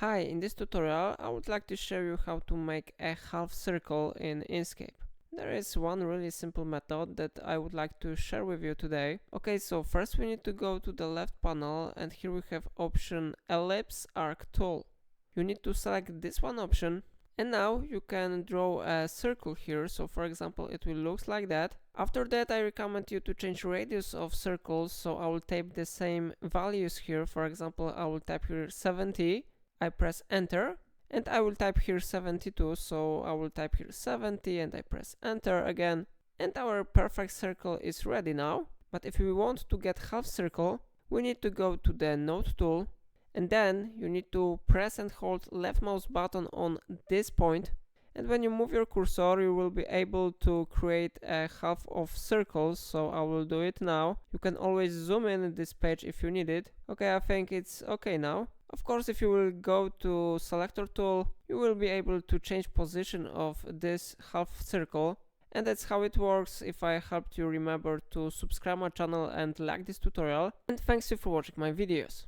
Hi, in this tutorial I would like to show you how to make a half circle in Inkscape. There is one really simple method that I would like to share with you today. Okay, so first we need to go to the left panel and here we have option Ellipse Arc Tool. You need to select this one option and now you can draw a circle here. So for example it will look like that. After that I recommend you to change radius of circles, so I will type the same values here. For example I will type here 70. I press enter and I will type here 72, so I will type here 70 and I press enter again, and our perfect circle is ready now. But if we want to get half circle, we need to go to the node tool and then you need to press and hold left mouse button on this point, and when you move your cursor you will be able to create a half of circles. So I will do it now. You can always zoom in this page if you need it. Okay, I think it's okay now. Of course, if you will go to selector tool, you will be able to change position of this half circle. And that's how it works. If I helped you, remember to subscribe my channel and like this tutorial. And thanks you for watching my videos.